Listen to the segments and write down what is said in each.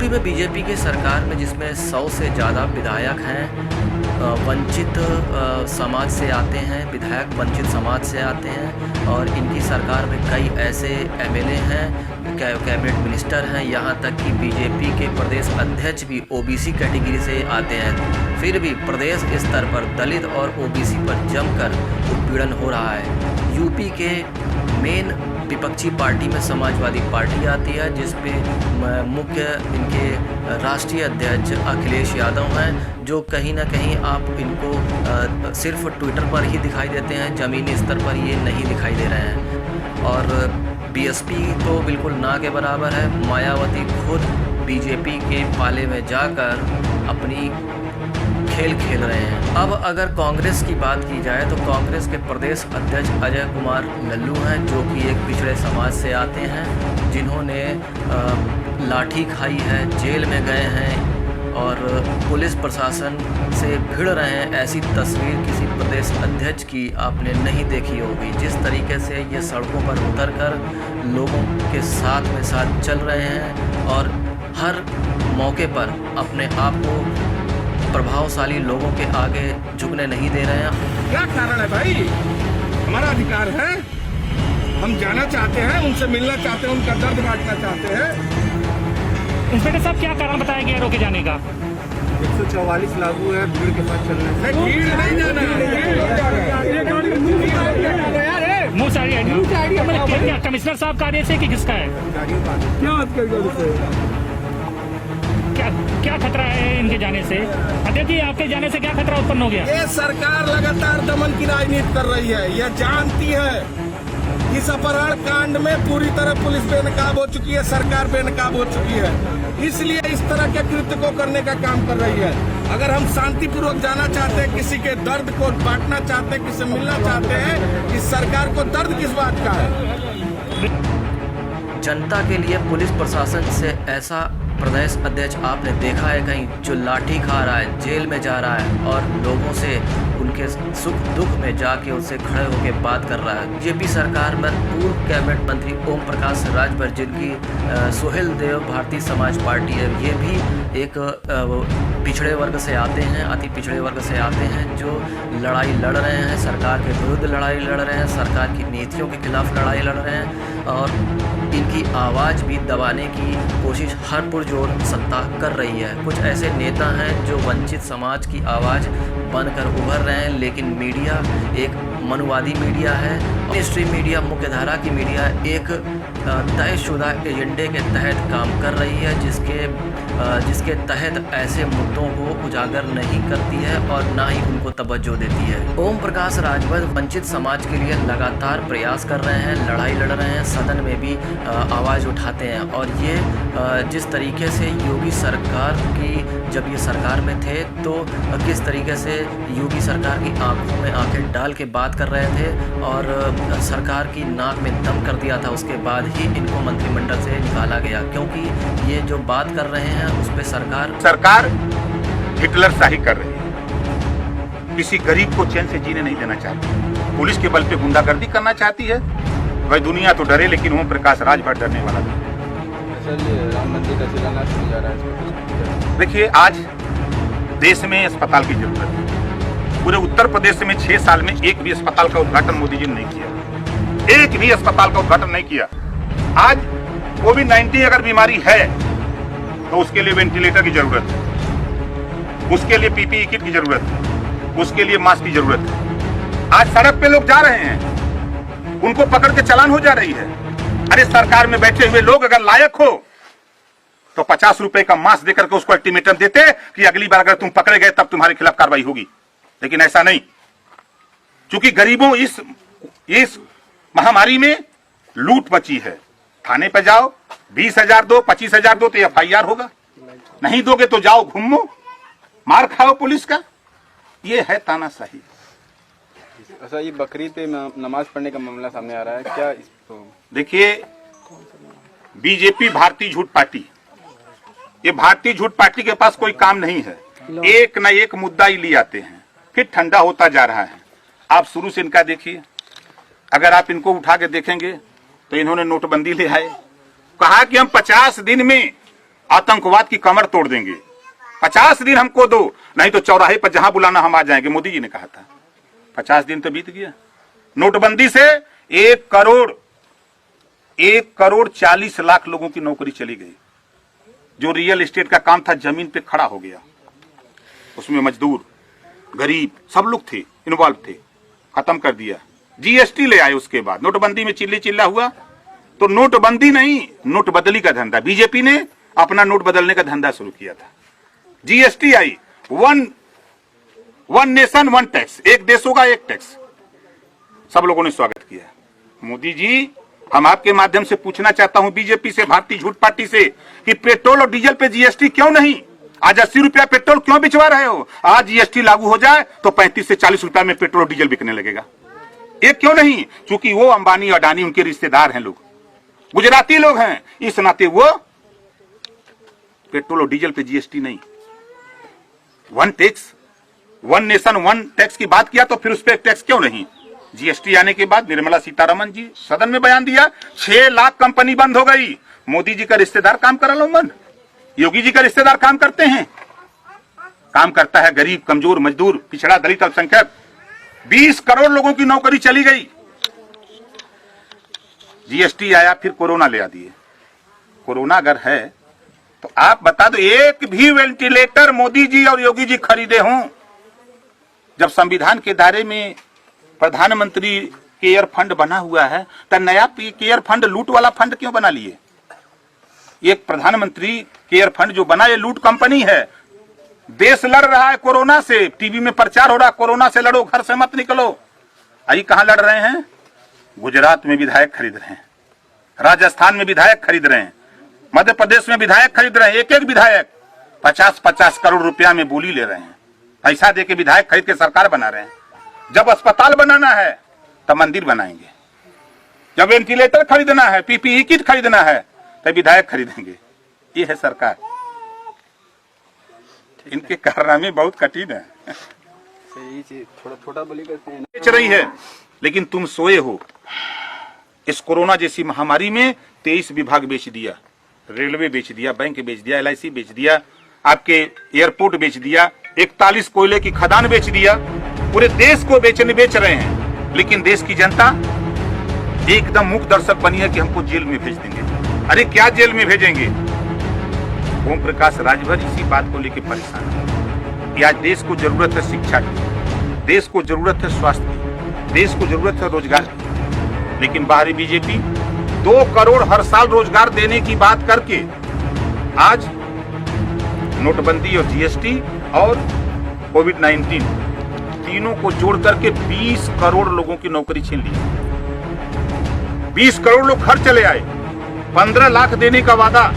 UP में BJP की सरकार में जिसमें 100 से ज़्यादा विधायक हैं वंचित समाज से आते हैं, विधायक वंचित समाज से आते हैं और इनकी सरकार में कई ऐसे एमएलए हैं, कैबिनेट मिनिस्टर हैं, यहाँ तक कि बीजेपी के प्रदेश अध्यक्ष भी ओबीसी कैटेगरी से आते हैं। फिर भी प्रदेश स्तर पर दलित और ओबीसी पर जमकर उत्पीड़न हो रहा है। यूपी के मेन विपक्षी पार्टी में समाजवादी पार्टी आती है, जिसपे मुख्य इनके राष्ट्रीय अध्यक्ष अखिलेश यादव हैं, जो कहीं ना कहीं आप इनको सिर्फ ट्विटर पर ही दिखाई देते हैं, ज़मीनी स्तर पर ये नहीं दिखाई दे रहे हैं। और बीएसपी तो बिल्कुल ना के बराबर है। मायावती खुद बीजेपी के पाले में जाकर अपनी खेल खेल रहे हैं। अब अगर कांग्रेस की बात की जाए तो कांग्रेस के प्रदेश अध्यक्ष अजय कुमार लल्लू हैं, जो कि एक पिछड़े समाज से आते हैं, जिन्होंने लाठी खाई है, जेल में गए हैं और पुलिस प्रशासन से भिड़ रहे हैं। ऐसी तस्वीर किसी प्रदेश अध्यक्ष की आपने नहीं देखी होगी। जिस तरीके से ये सड़कों पर उतरकर लोगों के साथ में साथ चल रहे हैं और हर मौके पर अपने आप को प्रभावशाली लोगों के आगे झुकने नहीं दे रहे हैं। क्या कारण है भाई? हमारा अधिकार है, हम जाना चाहते हैं, उनसे मिलना चाहते हैं, उनका दर्द बांटना चाहते हैं। इंस्पेक्टर साहब, क्या कारण बताया गया रोके जाने का? 144 लागू है, भीड़ के साथ चलने से। भीड़ नहीं जाना है। कमिश्नर साहब का आदेश है कि किसका है? क्या बात करेगा? क्या खतरा है इनके जाने से? अध्यक्ष जी, आपके जाने से क्या खतरा उत्पन्न हो गया? ये सरकार लगातार दमन की राजनीति कर रही है। यह जानती है इस अपहरण कांड में पूरी तरह पुलिस बेनकाब हो चुकी है, सरकार बेनकाब हो चुकी है, इसलिए इस तरह के कृत्य को करने का काम कर रही है। अगर हम शांतिपूर्वक जाना चाहते हैं, किसी के दर्द को बांटना चाहते हैं, किसी से मिलना चाहते हैं, इस सरकार को दर्द किस बात का है? जनता के लिए पुलिस प्रशासन से ऐसा प्रदेश अध्यक्ष आपने देखा है कहीं, जो लाठी खा रहा है, जेल में जा रहा है और लोगों से उनके सुख दुख में जाके उनसे खड़े होकर बात कर रहा है। बीजेपी सरकार में पूर्व कैबिनेट मंत्री ओम प्रकाश राजभर, जिनकी सोहेल देव भारतीय समाज पार्टी है, ये भी एक पिछड़े वर्ग से आते हैं, अति पिछड़े वर्ग से आते हैं, जो लड़ाई लड़ रहे हैं, सरकार के विरुद्ध लड़ाई लड़ रहे हैं, सरकार की नीतियों के खिलाफ लड़ाई लड़ रहे हैं और इनकी आवाज़ भी दबाने की कोशिश हर पुरजोर सत्ता कर रही है। कुछ ऐसे नेता हैं जो वंचित समाज की आवाज़ बनकर उभर रहे हैं, लेकिन मीडिया एक मनुवादी मीडिया है। मेनस्ट्रीम मीडिया, मुख्यधारा की मीडिया एक तयशुदा एजेंडे के तहत काम कर रही है, जिसके तहत ऐसे मुद्दों को उजागर नहीं करती है और ना ही उनको तवज्जो देती है। ओम प्रकाश राजभर वंचित समाज के लिए लगातार प्रयास कर रहे हैं, लड़ाई लड़ रहे हैं, सदन में भी आवाज़ उठाते हैं और ये जिस तरीके से योगी सरकार की, जब ये सरकार में थे तो किस तरीके से योगी सरकार की आंखों में आंखें डाल के बात कर रहे थे और सरकार की नाक में दम कर दिया था, उसके बाद ही इनको मंत्रिमंडल से निकाला गया, क्योंकि ये जो बात कर रहे हैं उस पर सरकार हिटलर शाही कर रही है। किसी गरीब को चैन से जीने नहीं देना चाहती, पुलिस के बल पे गुंडागर्दी करना चाहती है। वह दुनिया तो डरे, लेकिन ओम प्रकाश राजभर डरने वाला नहीं। राम मंदिर का शिलान्यास होने जा रहा है। देखिए, आज देश में अस्पताल की जरूरत है। पूरे उत्तर प्रदेश में 6 साल में एक भी अस्पताल का उद्घाटन मोदी जी ने नहीं किया, एक भी अस्पताल का उद्घाटन नहीं किया। आज कोविड-19 अगर बीमारी है तो उसके लिए वेंटिलेटर की जरूरत है, उसके लिए पीपीई किट की जरूरत है, उसके लिए मास्क की जरूरत है। आज सड़क पे लोग जा रहे हैं, उनको पकड़ के चालान हो जा रही है। अरे, सरकार में बैठे हुए लोग अगर लायक हो तो 50 रुपए का मास्क देकर के उसको अल्टीमेटम देते कि अगली बार अगर तुम पकड़े गए तब तुम्हारे खिलाफ कार्रवाई होगी, लेकिन ऐसा नहीं। क्योंकि गरीबों इस महामारी में लूट मची है। थाने पर जाओ, 20,000 दो, 25,000 दो तो एफआईआर होगा, नहीं दोगे तो जाओ घूमो, मार खाओ पुलिस का। ये है तानाशाही। अच्छा, ये बकरीद पे नमाज पढ़ने का मामला सामने आ रहा है, क्या इसको? देखिए, बीजेपी भारतीय झूठ पार्टी, ये भारतीय झूठ पार्टी के पास कोई काम नहीं है। एक न एक मुद्दा ही ले आते हैं, फिर ठंडा होता जा रहा है। आप शुरू से इनका देखिए, अगर आप इनको उठा के देखेंगे तो इन्होंने नोटबंदी ले आए, कहा कि हम 50 दिन में आतंकवाद की कमर तोड़ देंगे। 50 दिन हमको दो, नहीं तो चौराहे पर जहां बुलाना हम आ जाएंगे, मोदी जी ने कहा था। 50 दिन तो बीत गया। नोटबंदी से 1,40,00,000 लोगों की नौकरी चली गई। जो रियल एस्टेट का काम था जमीन पे खड़ा हो गया, उसमें मजदूर गरीब सब लोग थे, इन्वॉल्व थे, खत्म कर दिया। जीएसटी ले आए, उसके बाद नोटबंदी में चिल्ली चिल्ला हुआ, तो नोटबंदी नहीं, नोट बदली का धंधा, बीजेपी ने अपना नोट बदलने का धंधा शुरू किया था। GST I, one nation one tax, एक देश होगा एक टैक्स, सब लोगों ने स्वागत किया। मोदी जी, हम आपके माध्यम से पूछना चाहता हूं बीजेपी से, भारतीय झूठ पार्टी से, कि पेट्रोल और डीजल पे जीएसटी क्यों नहीं? आज 80 रुपया पेट्रोल क्यों बिचवा रहे हो? आज जीएसटी लागू हो जाए तो 35 से 40 रुपया में पेट्रोल और डीजल बिकने लगेगा। ये क्यों नहीं? क्योंकि वो अंबानी अडानी उनके रिश्तेदार हैं, लोग गुजराती लोग हैं, इस नाते वो पेट्रोल और डीजल पे जीएसटी नहीं। One tax, one nation one tax की बात किया, तो फिर उस पर टैक्स क्यों नहीं? जीएसटी आने के बाद निर्मला सीतारमण जी सदन में बयान दिया, 6 लाख कंपनी बंद हो गई। मोदी जी का रिश्तेदार काम करा लो बंद, योगी जी का रिश्तेदार काम करते हैं, काम करता है गरीब, कमजोर, मजदूर, पिछड़ा, दलित, अल्पसंख्यक। 20 करोड़ लोगों की नौकरी चली गई। जीएसटी आया, फिर कोरोना ले आ दिए। कोरोना अगर है तो आप बता दो, एक भी वेंटिलेटर मोदी जी और योगी जी खरीदे हों? जब संविधान के दायरे में प्रधानमंत्री केयर फंड बना हुआ है, तो नया केयर फंड लूट वाला फंड क्यों बना लिए? एक प्रधानमंत्री केयर फंड जो बना, ये लूट कंपनी है। देश लड़ रहा है कोरोना से, टीवी में प्रचार हो रहा है, कोरोना से लड़ो, घर से मत निकलो। आई कहां लड़ रहे हैं? गुजरात में विधायक खरीद रहे हैं, राजस्थान में विधायक खरीद रहे हैं, मध्य प्रदेश में विधायक खरीद रहे हैं। एक एक विधायक 50-50 करोड़ रुपया में बोली ले रहे हैं, पैसा देके विधायक खरीद के सरकार बना रहे हैं। जब अस्पताल बनाना है तब मंदिर बनाएंगे, जब वेंटिलेटर खरीदना है, पीपीई किट खरीदना है, तब विधायक खरीदेंगे। ये है सरकार। इनके कारनामे बहुत कठिन है। सही चीज, थोड़ा छोटा बोली करते हैं। बेच रही है, लेकिन तुम सोए हो। इस कोरोना जैसी महामारी में 23 विभाग बेच दिया, रेलवे बेच दिया, बैंक बेच दिया, LIC बेच दिया, आपके एयरपोर्ट बेच दिया, 41 कोयले की खदान बेच दिया। पूरे देश को बेच रहे हैं, लेकिन देश की जनता एकदम मूक दर्शक बनी है कि हमको जेल में भेज देंगे। अरे क्या जेल में भेजेंगे? ओम प्रकाश राजभर इसी बात को लेकर परेशान है कि आज देश को जरूरत है शिक्षा की, देश को जरूरत है स्वास्थ्य की, देश को जरूरत है रोजगार की, लेकिन बाहरी बीजेपी 2 करोड़ हर साल रोजगार देने की बात करके आज नोटबंदी और जीएसटी और कोविड-19 तीनों को जोड़ करके 20 करोड़ लोगों की नौकरी छीन ली। 20 करोड़ लोग घर चले आए, 15 लाख देने का वादा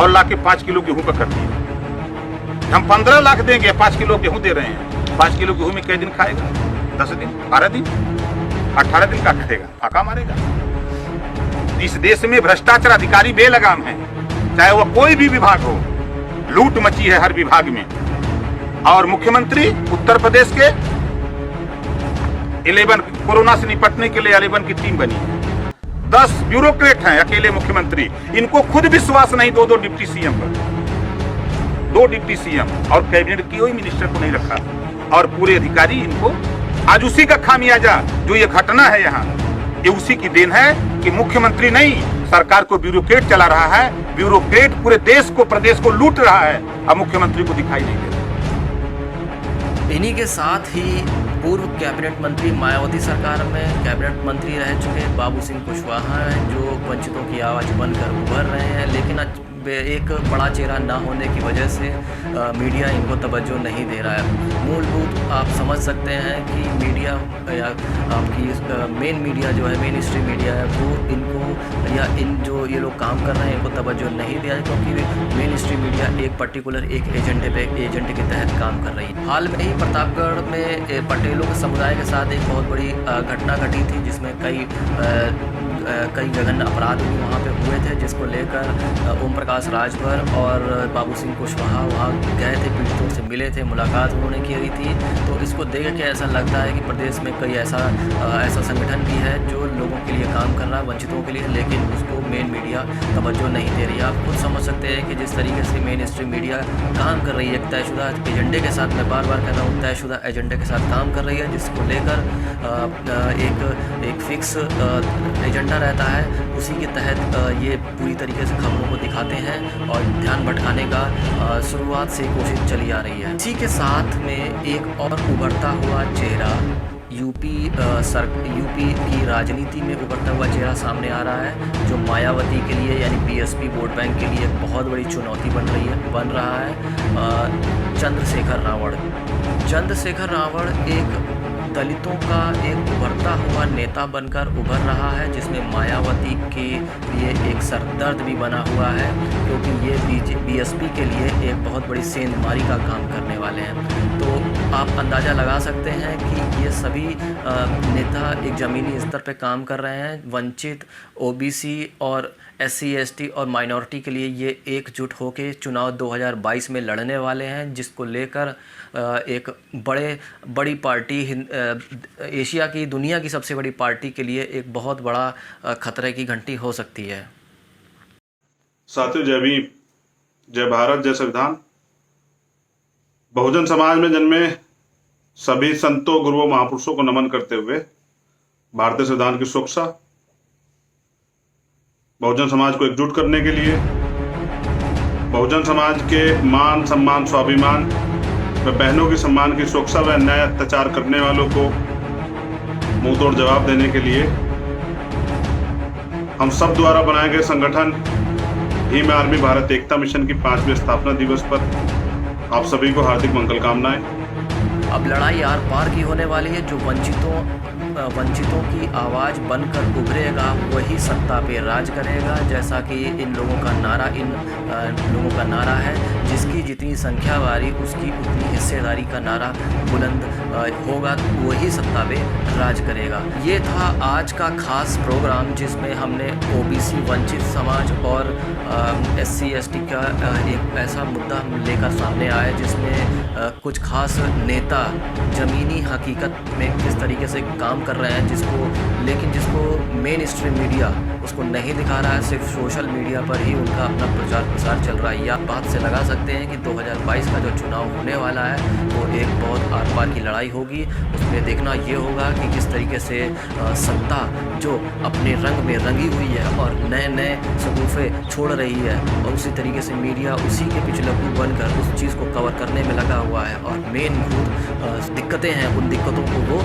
और लाके 5 किलो गेहूं का कर दिया। हम 15 लाख देंगे, 5 किलो गेहूं दे रहे हैं। 5 किलो गेहूं में कई दिन खाएगा? 10 दिन, 12 दिन, 18 दिन का खाएगा, फाका मारेगा। इस देश में भ्रष्टाचार अधिकारी बेलगाम है, चाहे वह कोई भी विभाग हो, लूट मची है हर विभाग में। और मुख्यमंत्री उत्तर प्रदेश के 11 कोरोना से निपटने के लिए 11 की टीम बनी है। 10 ब्यूरोक्रेट हैं अकेले मुख्यमंत्री, इनको खुद विश्वास नहीं 2 डिप्टी सीएम पर, 2 डिप्टी सीएम और कैबिनेट की कोई मिनिस्टर को नहीं रखा, और पूरे अधिकारी इनको। आज उसी का खामियाजा जो ये घटना है यहाँ, ये उसी की देन है कि मुख्यमंत्री नहीं, सरकार को ब्यूरोक्रेट चला रहा है। ब्यूरोक्रेट पूरे देश को, प्रदेश को लूट रहा है, अब मुख्यमंत्री को दिखाई नहीं दे रहा। इन्हीं के साथ ही पूर्व कैबिनेट मंत्री मायावती सरकार में कैबिनेट मंत्री रह चुके बाबू सिंह कुशवाहा हैं, जो वंचितों की आवाज़ बनकर उभर रहे हैं, लेकिन एक बड़ा चेहरा ना होने की वजह से मीडिया इनको तवज्जो नहीं दे रहा है। मूलभूत आप समझ सकते हैं कि मीडिया या आपकी मेन मीडिया जो है, मेन स्ट्रीम मीडिया है, वो इनको या इन जो ये लोग काम कर रहे हैं इनको तवज्जो नहीं दिया है, क्योंकि मेन स्ट्रीम मीडिया एक पर्टिकुलर एक एजेंडे के तहत काम कर रही है। हाल में ही प्रतापगढ़ में पटेलों के समुदाय के साथ एक बहुत बड़ी घटना घटी थी, जिसमें कई कई जघन्य अपराध भी वहाँ पे हुए थे, जिसको लेकर ओम प्रकाश राजभर और बाबू सिंह कुशवाहा वहाँ गए थे, पीड़ितों से मिले थे, मुलाकात उन्होंने की थी। तो इसको देख के ऐसा लगता है कि प्रदेश में कई ऐसा संगठन भी है जो लोगों के लिए काम कर रहा है, वंचितों के लिए, लेकिन उसको मेन मीडिया तवज्जो नहीं दे रही है। आप खुद समझ सकते हैं कि जिस तरीके से मेन स्ट्रीम मीडिया काम कर रही है एक तयशुदा एजेंडे के साथ, मैं बार बार कह रहा हूँ तयशुदा एजेंडे के साथ काम कर रही है, जिसको लेकर एक फिक्स एजेंडा रहता है, उसी के तहत ये पूरी तरीके से खबरों को दिखाते हैं और ध्यान भटकाने का शुरुआत से कोशिश चली आ रही है। इसी के साथ में एक और उभरता हुआ चेहरा यूपी की राजनीति में उभरता हुआ चेहरा सामने आ रहा है, जो मायावती के लिए यानी बीएसपी वोट बैंक के लिए एक बहुत बड़ी चुनौती बन रहा है। चंद्रशेखर रावण एक दलितों का एक उभरता हुआ नेता बनकर उभर रहा है, जिसमें मायावती के लिए एक सरदर्द भी बना हुआ है, क्योंकि ये बीएसपी के लिए एक बहुत बड़ी सेंधमारी का काम करने वाले हैं। तो आप अंदाज़ा लगा सकते हैं कि ये सभी नेता एक ज़मीनी स्तर पे काम कर रहे हैं। वंचित, ओबीसी और SC ST और माइनॉरिटी के लिए ये एकजुट होकर चुनाव 2022 में लड़ने वाले हैं, जिसको लेकर एक बड़ी पार्टी एशिया की, दुनिया की सबसे बड़ी पार्टी के लिए एक बहुत बड़ा खतरे की घंटी हो सकती है। साथियों, जय भीम, जय भारत, जय संविधान। बहुजन समाज में जन्मे सभी संतों, गुरुओं, महापुरुषों को नमन करते हुए भारतीय संविधान की सुरक्षा, बहुजन समाज को एकजुट करने के लिए, बहुजन समाज के मान, सम्मान, स्वाभिमान व बहनों के सम्मान की सुरक्षा व अन्याय अत्याचार करने वालों को मुंहतोड़ जवाब देने के लिए हम सब द्वारा बनाए गए संगठन भीम आर्मी भारत एकता मिशन की 5वें स्थापना दिवस पर आप सभी को हार्दिक मंगल कामनाएं। अब लड़ाई आर पार की होने वाली है। जो वंचितों की आवाज़ बनकर उभरेगा वही सत्ता पे राज करेगा, जैसा कि इन लोगों का नारा है, जिसकी जितनी संख्या बारी उसकी उतनी हिस्सेदारी का नारा बुलंद होगा, वही सत्ता पे राज करेगा। ये था आज का खास प्रोग्राम, जिसमें हमने ओबीसी, वंचित समाज और SC ST का एक ऐसा मुद्दा लेकर सामने आया, जिसमें कुछ खास नेता ज़मीनी हकीकत में किस तरीके से काम कर रहे हैं, जिसको मेन स्ट्रीम मीडिया उसको नहीं दिखा रहा है, सिर्फ सोशल मीडिया पर ही उनका अपना प्रचार प्रसार चल रहा है। ये आप बात से लगा सकते हैं कि 2022 का जो चुनाव होने वाला है वो एक बहुत आर पार की लड़ाई होगी। उसमें देखना ये होगा कि किस तरीके से सत्ता जो अपने रंग में रंगी हुई है और नए सगुफे छोड़ रही है, और उसी तरीके से मीडिया उसी के पिछलग्गू बनकर उस चीज़ को कवर करने में लगा हुआ है, और मेन दिक्कतें हैं, उन दिक्कतों को वो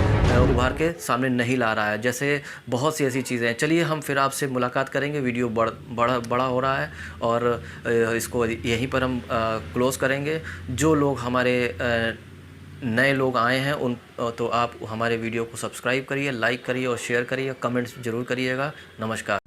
उभार के सामने नहीं ला रहा है। जैसे बहुत सी ऐसी चीज़ें हैं। चलिए हम फिर आपसे मुलाकात करेंगे। वीडियो बड़ा हो रहा है और इसको यहीं पर हम क्लोज़ करेंगे। जो लोग हमारे नए लोग आए हैं तो आप हमारे वीडियो को सब्सक्राइब करिए, लाइक करिए और शेयर करिए, कमेंट्स ज़रूर करिएगा। नमस्कार।